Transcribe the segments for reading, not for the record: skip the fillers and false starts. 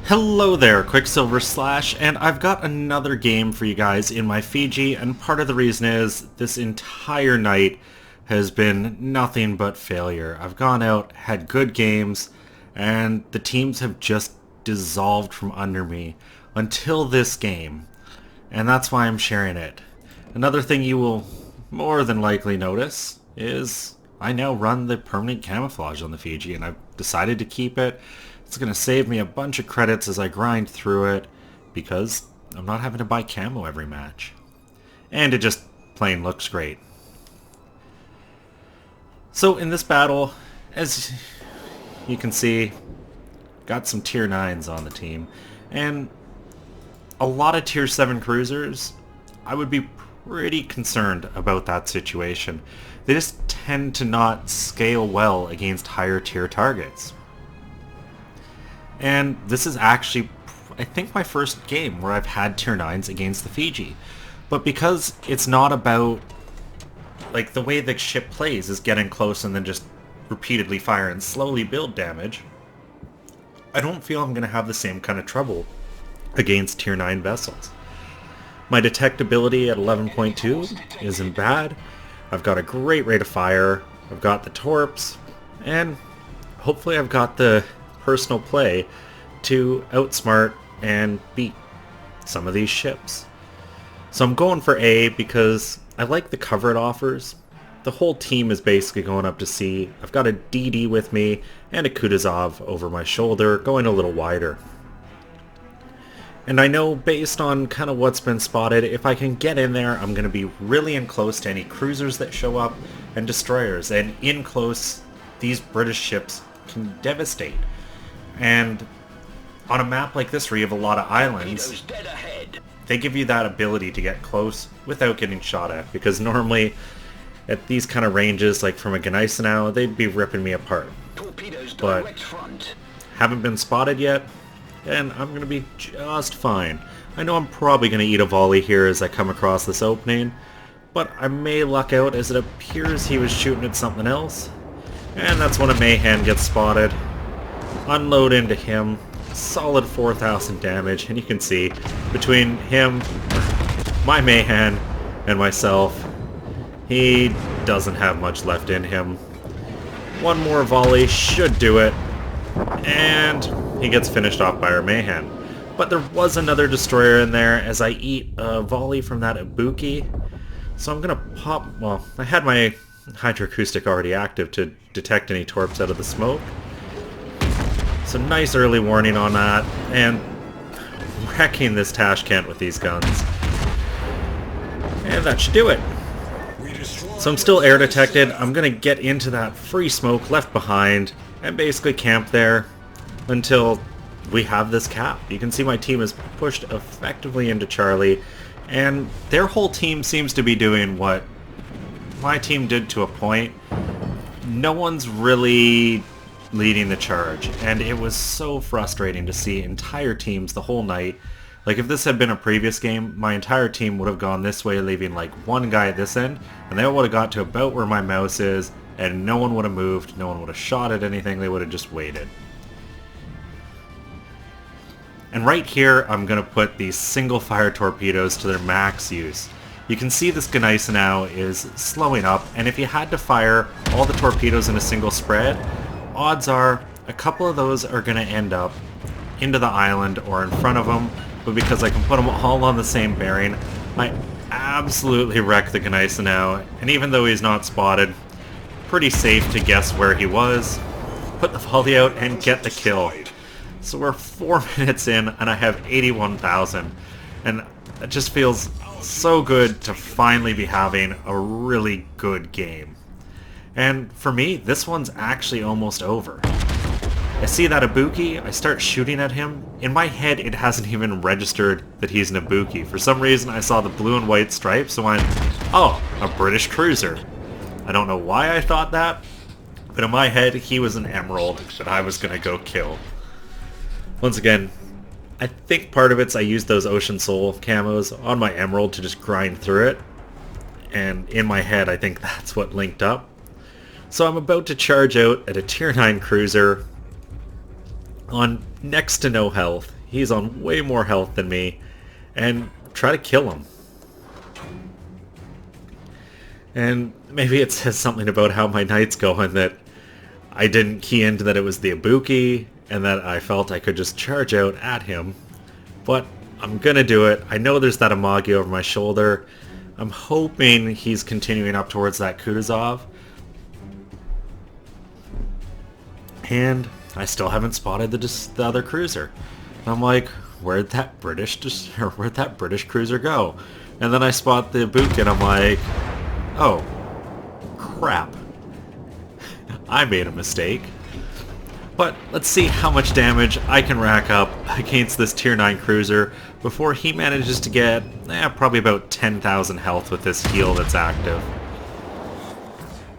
Hello there, Qckslvrslash, and I've got another game for you guys in my Fiji, and part of the reason is this entire night has been nothing but failure. I've gone out, had good games, and the teams have just dissolved from under me until this game, and that's why I'm sharing it. Another thing you will more than likely notice is I now run the permanent camouflage on the Fiji, and I've decided to keep it. It's going to save me a bunch of credits as I grind through it, because I'm not having to buy camo every match. And it just plain looks great. So in this battle, as you can see, got some tier 9s on the team, and a lot of tier 7 cruisers. I would be pretty concerned about that situation. They just tend to not scale well against higher tier targets. And this is actually, I think, my first game where I've had tier 9s against the Fiji. But because it's not about, like, the way the ship plays is getting close and then just repeatedly fire and slowly build damage, I don't feel I'm going to have the same kind of trouble against tier 9 vessels. My detectability at 11.2 isn't bad. I've got a great rate of fire. I've got the torps, and hopefully I've got the personal play to outsmart and beat some of these ships. So I'm going for A because I like the cover it offers. The whole team is basically going up to C. I've got a DD with me and a Qckslvrslash over my shoulder, going a little wider. And I know, based on kind of what's been spotted, if I can get in there, I'm going to be really in close to any cruisers that show up and destroyers. And in close, these British ships can devastate. And on a map like this where you have a lot of islands, they give you that ability to get close without getting shot at. Because normally, at these kind of ranges, like from a Qckslvrslash, they'd be ripping me apart. But haven't been spotted yet, and I'm going to be just fine. I know I'm probably going to eat a volley here as I come across this opening, but I may luck out as it appears he was shooting at something else. And that's when a Mayhem gets spotted. Unload into him. Solid 4,000 damage, and you can see between him, my Mayhem, and myself, he doesn't have much left in him. One more volley should do it, and he gets finished off by our Mayhem. But there was another destroyer in there as I eat a volley from that Ibuki. So I'm gonna pop, well, I had my hydroacoustic already active to detect any torps out of the smoke. So nice early warning on that, and wrecking this Tashkent with these guns. And that should do it. So I'm still air detected. I'm going to get into that free smoke left behind and basically camp there until we have this cap. You can see my team is pushed effectively into Charlie, and their whole team seems to be doing what my team did to a point. No one's really leading the charge, and it was so frustrating to see entire teams the whole night. Like, if this had been a previous game, my entire team would have gone this way, leaving like one guy at this end, and they would have got to about where my mouse is, and no one would have moved, no one would have shot at anything, they would have just waited. And right here, I'm going to put these single fire torpedoes to their max use. You can see this Qckslvrslash is slowing up, and if you had to fire all the torpedoes in a single spread, odds are a couple of those are going to end up into the island or in front of them, but because I can put them all on the same bearing, I absolutely wreck the Qckslvrslash, and even though he's not spotted, pretty safe to guess where he was, put the volley out and get the kill. So we're 4 minutes in and I have 81,000, and it just feels so good to finally be having a really good game. And for me, this one's actually almost over. I see that Ibuki, I start shooting at him. In my head, it hasn't even registered that he's an Ibuki. For some reason, I saw the blue and white stripes and went, oh, a British cruiser. I don't know why I thought that, but in my head, he was an emerald that I was going to go kill. Once again, I think part of it's I used those Ocean Soul camos on my emerald to just grind through it. And in my head, I think that's what linked up. So I'm about to charge out at a tier 9 cruiser on next to no health. He's on way more health than me, and try to kill him. And maybe it says something about how my night's going that I didn't key into that it was the Ibuki, and that I felt I could just charge out at him. But I'm gonna do it. I know there's that Amagi over my shoulder. I'm hoping he's continuing up towards that Qckslvrslash. And I still haven't spotted the other cruiser. And I'm like, where'd that British cruiser go? And then I spot the Ibuki and I'm like, oh, crap. I made a mistake. But let's see how much damage I can rack up against this tier 9 cruiser before he manages to get probably about 10,000 health with this heal that's active.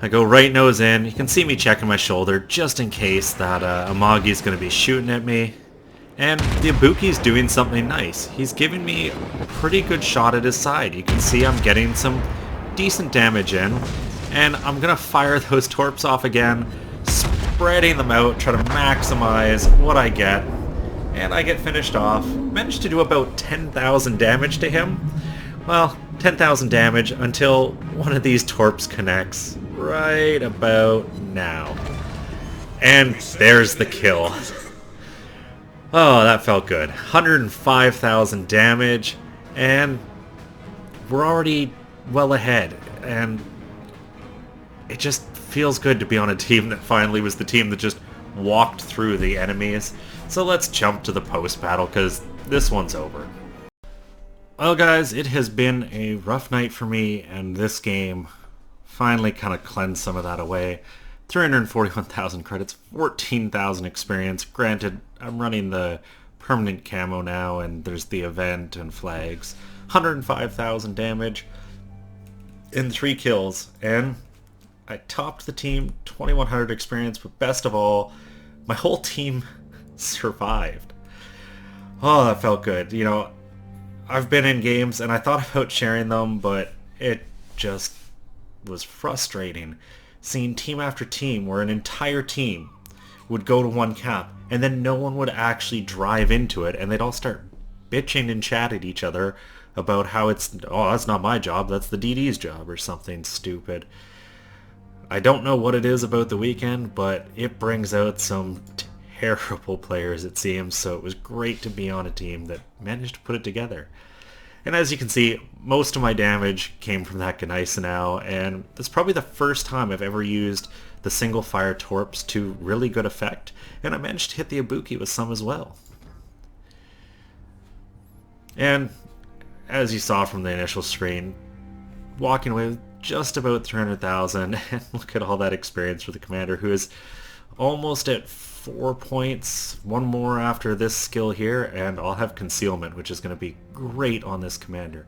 I go right nose in. You can see me checking my shoulder just in case that Amagi's going to be shooting at me. And the Ibuki's doing something nice. He's giving me a pretty good shot at his side. You can see I'm getting some decent damage in. And I'm going to fire those torps off again, spreading them out, try to maximize what I get. And I get finished off. Managed to do about 10,000 damage to him. Well, 10,000 damage until one of these torps connects right about now. And there's the kill. Oh, that felt good. 105,000 damage, and we're already well ahead. And it just feels good to be on a team that finally was the team that just walked through the enemies. So let's jump to the post-battle, because this one's over. Well guys, it has been a rough night for me, and this game finally kind of cleansed some of that away. 341,000 credits, 14,000 experience. Granted, I'm running the permanent camo now, and there's the event and flags. 105,000 damage, and 3 kills, and I topped the team, 2,100 experience, but best of all, my whole team survived. Oh, that felt good. You know, I've been in games and I thought about sharing them, but it just was frustrating seeing team after team where an entire team would go to one cap and then no one would actually drive into it, and they'd all start bitching and chat at each other about how it's, oh, that's not my job, that's the DD's job, or something stupid. I don't know what it is about the weekend, but it brings out some terrible players, it seems, so it was great to be on a team that managed to put it together. And as you can see, most of my damage came from that Qckslvrslash, and that's probably the first time I've ever used the single fire torps to really good effect, and I managed to hit the Ibuki with some as well. And as you saw from the initial screen, walking away with just about 300,000, and look at all that experience for the commander, who is almost at 4 points, one more after this skill here, and I'll have concealment, which is going to be great on this commander.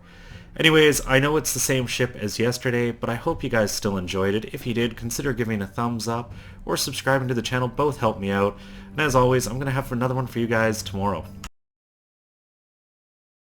Anyways, I know it's the same ship as yesterday, but I hope you guys still enjoyed it. If you did, consider giving a thumbs up or subscribing to the channel. Both help me out. And as always, I'm going to have another one for you guys tomorrow.